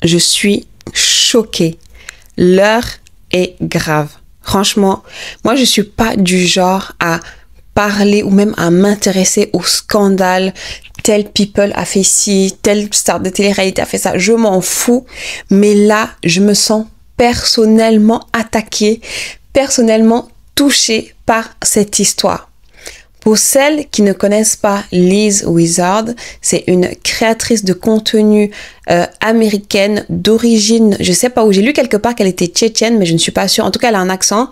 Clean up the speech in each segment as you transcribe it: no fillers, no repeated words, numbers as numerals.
je suis choquée. L'heure est grave. Franchement, moi, je suis pas du genre à parler ou même à m'intéresser au scandale. Tel people a fait ci, tel star de télé-réalité a fait ça. Je m'en fous. Mais là, je me sens personnellement attaquée, personnellement touchée par cette histoire. Pour celles qui ne connaissent pas Liz Wizard, c'est une créatrice de contenu américaine d'origine, je sais pas où, j'ai lu quelque part qu'elle était tchétchène, mais je ne suis pas sûre. En tout cas, elle a un accent.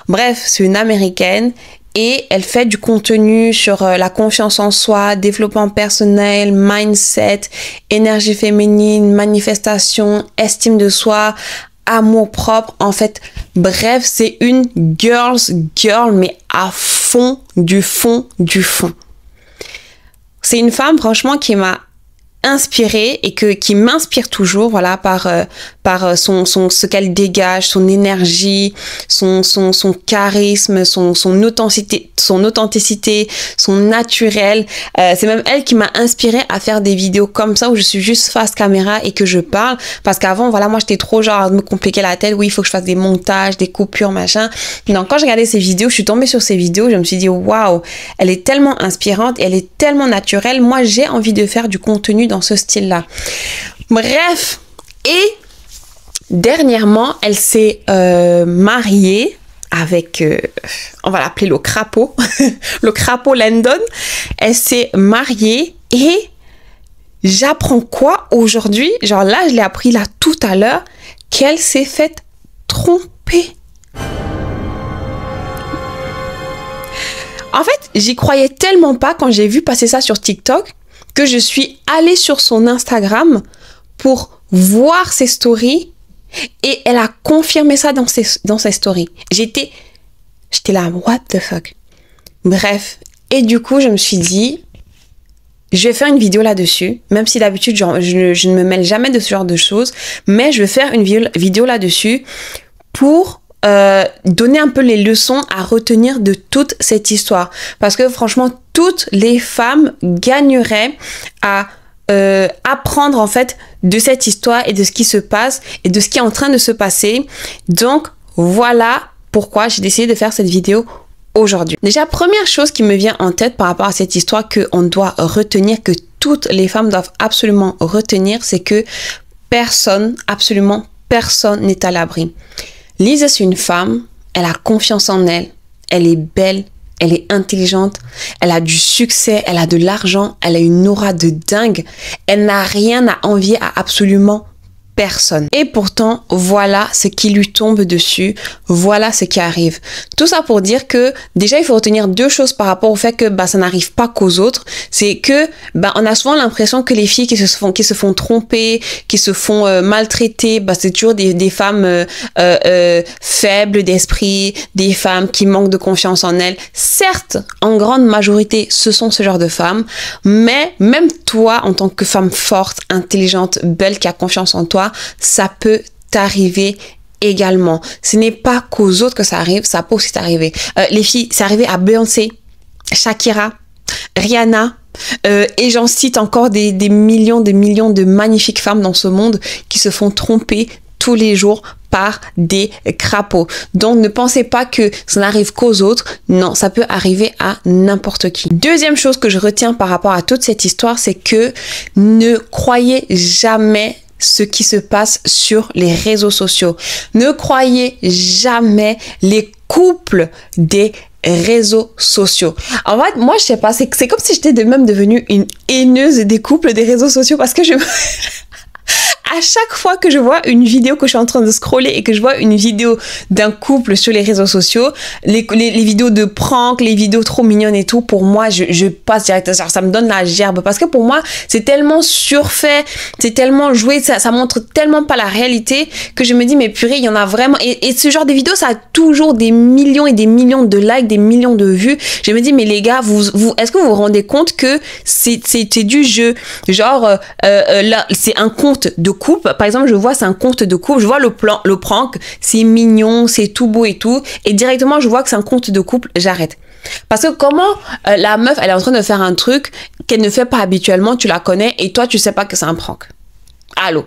Bref, c'est une américaine et elle fait du contenu sur la confiance en soi, développement personnel, mindset, énergie féminine, manifestation, estime de soi, amour propre, en fait. Bref, c'est une girl's girl, mais à fond, du fond, du fond. C'est une femme, franchement, qui m'a inspirée et qui m'inspire toujours, voilà, par ce qu'elle dégage, son énergie, son charisme, son authenticité, son naturel. C'est même elle qui m'a inspirée à faire des vidéos comme ça où je suis juste face caméra et que je parle, parce qu'avant, voilà, moi j'étais trop genre à me compliquer la tête. Oui, il faut que je fasse des montages, des coupures, machin. Donc quand j'ai regardé ces vidéos, je suis tombée sur ces vidéos, je me suis dit waouh, elle est tellement inspirante, elle est tellement naturelle. Moi, j'ai envie de faire du contenu dans ce style-là. Bref, et dernièrement, elle s'est mariée avec, on va l'appeler le crapaud, le crapaud Landon. Elle s'est mariée et j'apprends quoi aujourd'hui? Genre là, je l'ai appris là tout à l'heure, qu'elle s'est faite tromper. En fait, j'y croyais tellement pas quand j'ai vu passer ça sur TikTok que je suis allée sur son Instagram pour voir ses stories et elle a confirmé ça dans ses stories. J'étais là, what the fuck? Bref, et du coup, je me suis dit, je vais faire une vidéo là-dessus, même si d'habitude, je ne me mêle jamais de ce genre de choses, mais je vais faire une vidéo là-dessus pour donner un peu les leçons à retenir de toute cette histoire. Parce que franchement, toutes les femmes gagneraient à apprendre en fait de cette histoire et de ce qui se passe et de ce qui est en train de se passer. Donc voilà pourquoi j'ai décidé de faire cette vidéo aujourd'hui. Déjà, première chose qui me vient en tête par rapport à cette histoire qu'on doit retenir, que toutes les femmes doivent absolument retenir, c'est que personne, absolument personne n'est à l'abri. Liz, c'est une femme, elle a confiance en elle, elle est belle, elle est intelligente, elle a du succès, elle a de l'argent, elle a une aura de dingue, elle n'a rien à envier à absolument personne. Et pourtant, voilà ce qui lui tombe dessus, voilà ce qui arrive. Tout ça pour dire que déjà, il faut retenir deux choses par rapport au fait que ça n'arrive pas qu'aux autres. C'est que on a souvent l'impression que les filles qui se font tromper, qui se font maltraiter, c'est toujours des femmes faibles d'esprit, des femmes qui manquent de confiance en elles. Certes, en grande majorité, ce sont ce genre de femmes, mais même toi, en tant que femme forte, intelligente, belle, qui a confiance en toi, ça peut t'arriver également. Ce n'est pas qu'aux autres que ça arrive, ça peut aussi t'arriver. Les filles, c'est arrivé à Beyoncé, Shakira, Rihanna, et j'en cite encore des millions de magnifiques femmes dans ce monde qui se font tromper tous les jours par des crapauds. Donc ne pensez pas que ça n'arrive qu'aux autres. Non, ça peut arriver à n'importe qui. Deuxième chose que je retiens par rapport à toute cette histoire, c'est que ne croyez jamais ce qui se passe sur les réseaux sociaux. Ne croyez jamais les couples des réseaux sociaux. En fait, moi, je sais pas, c'est comme si j'étais même devenue une haineuse des couples des réseaux sociaux parce que à chaque fois que je vois une vidéo, que je suis en train de scroller et que je vois une vidéo d'un couple sur les réseaux sociaux, les vidéos de prank, les vidéos trop mignonnes et tout, pour moi, je passe direct. Genre, ça me donne la gerbe parce que pour moi, c'est tellement surfait, c'est tellement joué, ça montre tellement pas la réalité que je me dis, mais purée, il y en a vraiment. Et ce genre de vidéos, ça a toujours des millions et des millions de likes, des millions de vues. Je me dis, mais les gars, est-ce que vous vous rendez compte que c'est du jeu? Genre, là, c'est un compte de couple, par exemple, je vois c'est un compte de couple, je vois le prank, c'est mignon, c'est tout beau et tout, et directement je vois que c'est un compte de couple, j'arrête. Parce que comment la meuf, elle est en train de faire un truc qu'elle ne fait pas habituellement, tu la connais, et toi tu sais pas que c'est un prank. Allô,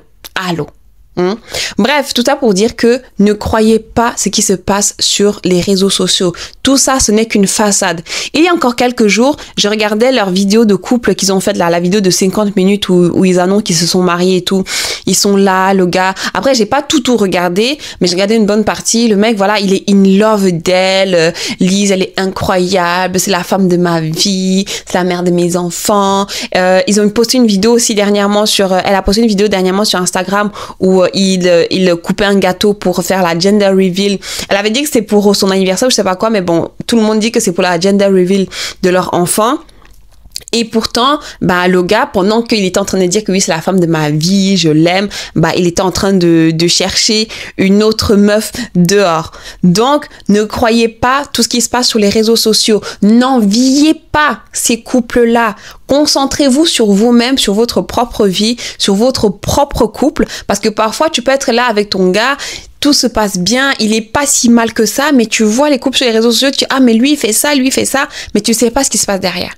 Bref, tout ça pour dire que ne croyez pas ce qui se passe sur les réseaux sociaux. Tout ça, ce n'est qu'une façade. Il y a encore quelques jours, je regardais leur vidéo de couple qu'ils ont faite là, la vidéo de 50 minutes où ils annoncent qu'ils se sont mariés et tout. Ils sont là, le gars. Après, j'ai pas tout regardé, mais j'ai regardé une bonne partie. Le mec, voilà, il est in love d'elle. Lise, elle est incroyable. C'est la femme de ma vie. C'est la mère de mes enfants. Ils ont posté une vidéo aussi dernièrement elle a posté une vidéo dernièrement sur Instagram où il coupait un gâteau pour faire la gender reveal. Elle avait dit que c'était pour son anniversaire ou je sais pas quoi, mais bon, tout le monde dit que c'est pour la gender reveal de leur enfant. Et pourtant, le gars, pendant qu'il était en train de dire que oui, c'est la femme de ma vie, je l'aime, il était en train de chercher une autre meuf dehors. Donc, ne croyez pas tout ce qui se passe sur les réseaux sociaux. N'enviez pas ces couples-là. Concentrez-vous sur vous-même, sur votre propre vie, sur votre propre couple. Parce que parfois, tu peux être là avec ton gars, tout se passe bien, il est pas si mal que ça, mais tu vois les couples sur les réseaux sociaux, tu dis, ah, mais lui, il fait ça, mais tu sais pas ce qui se passe derrière.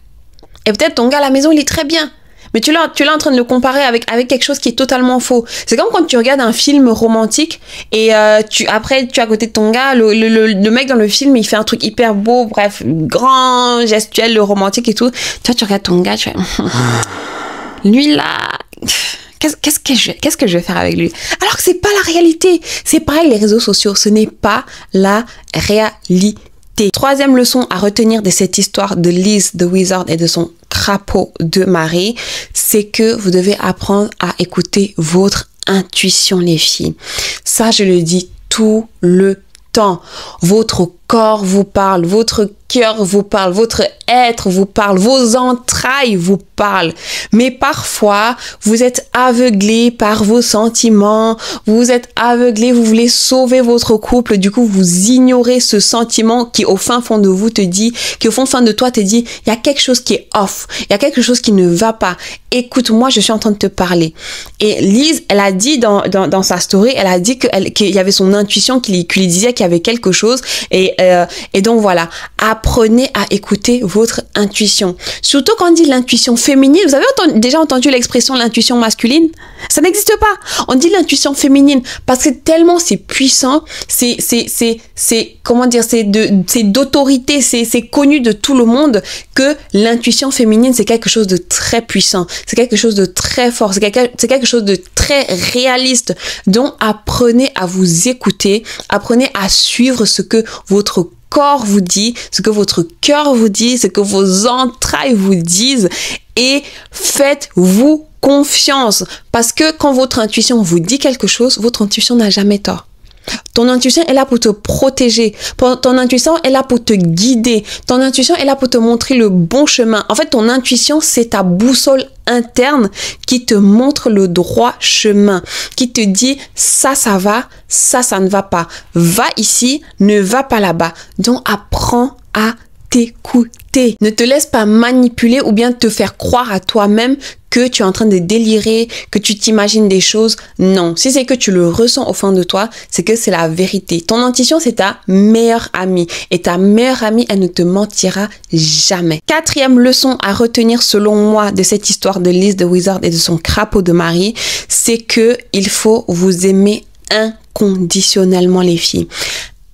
Et peut-être ton gars à la maison, il est très bien. Mais tu l'es en train de le comparer avec quelque chose qui est totalement faux. C'est comme quand tu regardes un film romantique et après, tu es à côté de ton gars, le mec dans le film, il fait un truc hyper beau, bref, grand, gestuel, le romantique et tout. Toi, tu regardes ton gars, tu fais... lui, là... Qu'est-ce que je vais faire avec lui? Alors que c'est pas la réalité. C'est pareil, les réseaux sociaux, ce n'est pas la réalité. Troisième leçon à retenir de cette histoire de Liz the Wizard et de son crapaud de mari, c'est que vous devez apprendre à écouter votre intuition, les filles. Ça, je le dis tout le temps. Votre corps vous parle, votre cœur vous parle, votre être vous parle, vos entrailles vous parlent. Mais parfois, vous êtes aveuglé par vos sentiments, vous êtes aveuglé, vous voulez sauver votre couple, du coup, vous ignorez ce sentiment qui, au fin fond de vous, te dit, qui, au fond de toi, te dit, il y a quelque chose qui est off, il y a quelque chose qui ne va pas. Écoute-moi, je suis en train de te parler. Et Liz, elle a dit dans sa story, elle a dit qu'il y avait son intuition qui lui disait qu'il y avait quelque chose. Et donc voilà, apprenez à écouter votre intuition. Surtout quand on dit l'intuition féminine, vous avez déjà entendu l'expression l'intuition masculine? Ça n'existe pas. On dit l'intuition féminine parce que tellement c'est puissant, c'est comment dire, c'est d'autorité, c'est connu de tout le monde que l'intuition féminine c'est quelque chose de très puissant, c'est quelque chose de très fort, c'est quelque chose de très réaliste. Donc apprenez à vous écouter, apprenez à suivre ce que votre corps vous dit, ce que votre cœur vous dit, ce que vos entrailles vous disent et faites-vous confiance parce que quand votre intuition vous dit quelque chose, votre intuition n'a jamais tort. Ton intuition est là pour te protéger. Ton intuition est là pour te guider. Ton intuition est là pour te montrer le bon chemin. En fait, ton intuition, c'est ta boussole interne qui te montre le droit chemin, qui te dit ça va, ça ne va pas. Va ici, ne va pas là-bas. Donc, apprends à t'écouter. Ne te laisse pas manipuler ou bien te faire croire à toi-même que tu es en train de délirer, que tu t'imagines des choses. Non, si c'est que tu le ressens au fond de toi, c'est que c'est la vérité. Ton intuition, c'est ta meilleure amie. Et ta meilleure amie, elle ne te mentira jamais. Quatrième leçon à retenir selon moi de cette histoire de Liz the Wizard et de son crapaud de mari, c'est que il faut vous aimer inconditionnellement, les filles.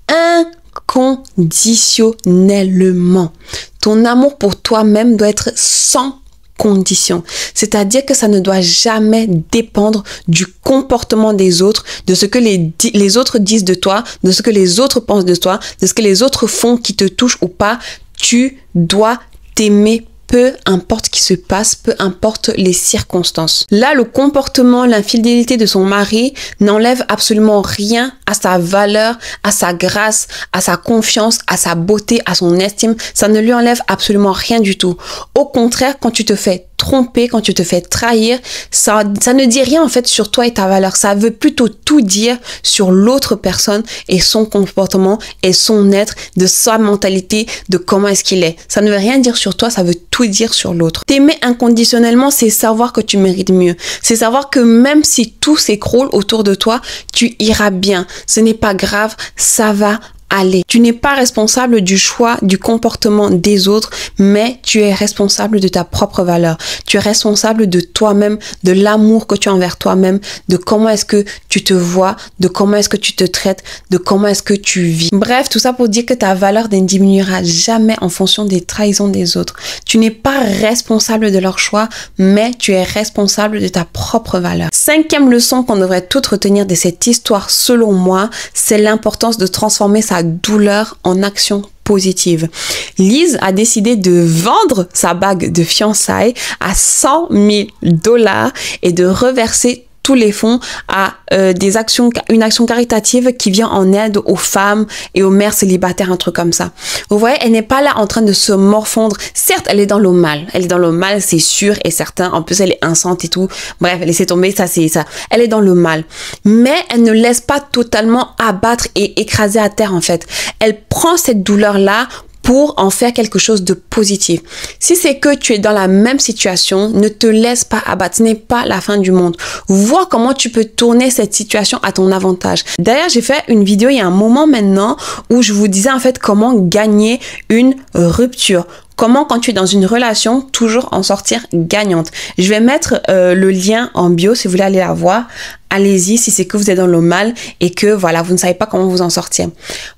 Inconditionnellement. Ton amour pour toi-même doit être sans condition. C'est-à-dire que ça ne doit jamais dépendre du comportement des autres, de ce que les autres disent de toi, de ce que les autres pensent de toi, de ce que les autres font qui te touche ou pas. Tu dois t'aimer. Peu importe ce qui se passe, peu importe les circonstances. Là, le comportement, l'infidélité de son mari n'enlève absolument rien à sa valeur, à sa grâce, à sa confiance, à sa beauté, à son estime. Ça ne lui enlève absolument rien du tout. Au contraire, quand tu te fais tromper, quand tu te fais trahir, ça ne dit rien en fait sur toi et ta valeur. Ça veut plutôt tout dire sur l'autre personne et son comportement et son être, de sa mentalité, de comment est-ce qu'il est. Ça ne veut rien dire sur toi, ça veut tout dire sur l'autre. T'aimer inconditionnellement, c'est savoir que tu mérites mieux. C'est savoir que même si tout s'écroule autour de toi, tu iras bien. Ce n'est pas grave, ça va aller. Tu n'es pas responsable du choix, du comportement des autres, mais tu es responsable de ta propre valeur. Tu es responsable de toi-même, de l'amour que tu as envers toi-même, de comment est-ce que tu te vois, de comment est-ce que tu te traites, de comment est-ce que tu vis. Bref, tout ça pour dire que ta valeur ne diminuera jamais en fonction des trahisons des autres. Tu n'es pas responsable de leur choix, mais tu es responsable de ta propre valeur. Cinquième leçon qu'on devrait toutes retenir de cette histoire, selon moi, c'est l'importance de transformer sa douleur en action positive. Lise a décidé de vendre sa bague de fiançailles à $100 000 et de reverser tous les fonds à une action caritative qui vient en aide aux femmes et aux mères célibataires, un truc comme ça. Vous voyez, elle n'est pas là en train de se morfondre. Certes, elle est dans le mal. Elle est dans le mal, c'est sûr et certain. En plus, elle est enceinte et tout. Bref, laissez tomber, ça c'est ça. Elle est dans le mal. Mais elle ne laisse pas totalement abattre et écraser à terre, en fait. Elle prend cette douleur-là pour en faire quelque chose de positif. Si c'est que tu es dans la même situation, ne te laisse pas abattre. Ce n'est pas la fin du monde. Vois comment tu peux tourner cette situation à ton avantage. D'ailleurs, j'ai fait une vidéo il y a un moment maintenant où je vous disais en fait comment gagner une rupture. Comment, quand tu es dans une relation, toujours en sortir gagnante. Je vais mettre le lien en bio si vous voulez aller la voir. Allez-y si c'est que vous êtes dans le mal et que voilà, vous ne savez pas comment vous en sortir.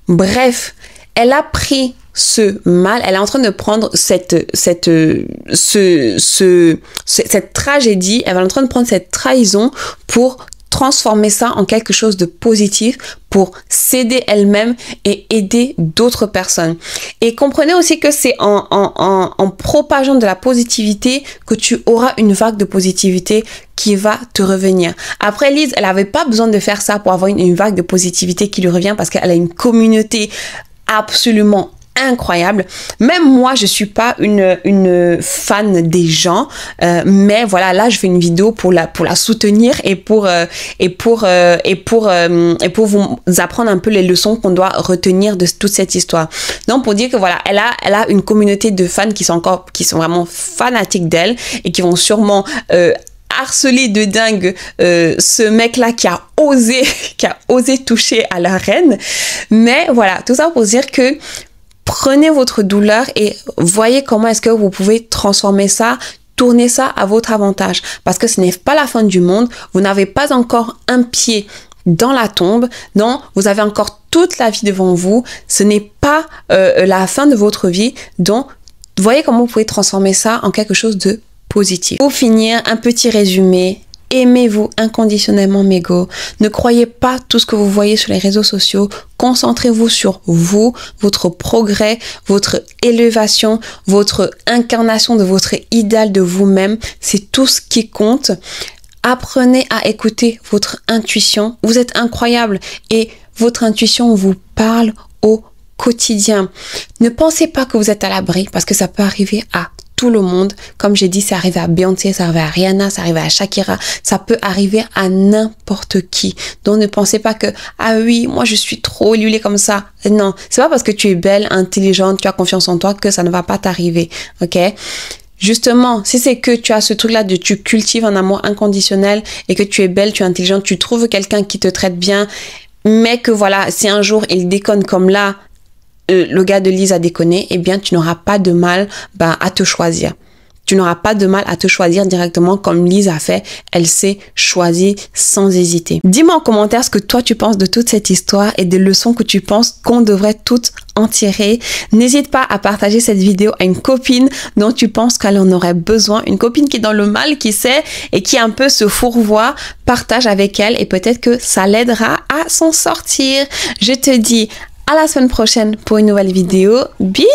Bref, elle a pris ce mal, elle est en train de prendre cette tragédie, elle est en train de prendre cette trahison pour transformer ça en quelque chose de positif, pour s'aider elle-même et aider d'autres personnes. Et comprenez aussi que c'est en propageant de la positivité que tu auras une vague de positivité qui va te revenir. Après, Lise, elle n'avait pas besoin de faire ça pour avoir une vague de positivité qui lui revient parce qu'elle a une communauté absolument incroyable. Même moi, je suis pas une fan des gens, mais voilà, là, je fais une vidéo pour la soutenir et pour vous apprendre un peu les leçons qu'on doit retenir de toute cette histoire. Donc, pour dire que voilà, elle a une communauté de fans qui sont vraiment fanatiques d'elle et qui vont sûrement harceler de dingue ce mec-là qui a osé toucher à la reine. Mais voilà, tout ça pour dire que prenez votre douleur et voyez comment est-ce que vous pouvez transformer ça, tourner ça à votre avantage. Parce que ce n'est pas la fin du monde. Vous n'avez pas encore un pied dans la tombe. Non, vous avez encore toute la vie devant vous. Ce n'est pas la fin de votre vie. Donc, voyez comment vous pouvez transformer ça en quelque chose de positif. Pour finir, un petit résumé. Aimez-vous inconditionnellement, mes go. Ne croyez pas tout ce que vous voyez sur les réseaux sociaux. Concentrez-vous sur vous, votre progrès, votre élévation, votre incarnation de votre idéal de vous-même. C'est tout ce qui compte. Apprenez à écouter votre intuition. Vous êtes incroyable et votre intuition vous parle au quotidien. Ne pensez pas que vous êtes à l'abri parce que ça peut arriver à tout le monde. Comme j'ai dit, ça arrive à Beyoncé, ça arrive à Rihanna, ça arrive à Shakira, ça peut arriver à n'importe qui. Donc ne pensez pas que ah oui, moi je suis trop huilée comme ça. Non, c'est pas parce que tu es belle, intelligente, tu as confiance en toi que ça ne va pas t'arriver. OK? Justement, si c'est que tu as ce truc-là de tu cultives un amour inconditionnel et que tu es belle, tu es intelligente, tu trouves quelqu'un qui te traite bien, mais que voilà, si un jour il déconne comme là, le gars de Lise a déconné, eh bien, tu n'auras pas de mal à te choisir. Tu n'auras pas de mal à te choisir directement comme Lise a fait. Elle s'est choisie sans hésiter. Dis-moi en commentaire ce que toi tu penses de toute cette histoire et des leçons que tu penses qu'on devrait toutes en tirer. N'hésite pas à partager cette vidéo à une copine dont tu penses qu'elle en aurait besoin. Une copine qui est dans le mal, qui sait et qui un peu se fourvoie. Partage avec elle et peut-être que ça l'aidera à s'en sortir. Je te dis à la semaine prochaine pour une nouvelle vidéo. Bisous!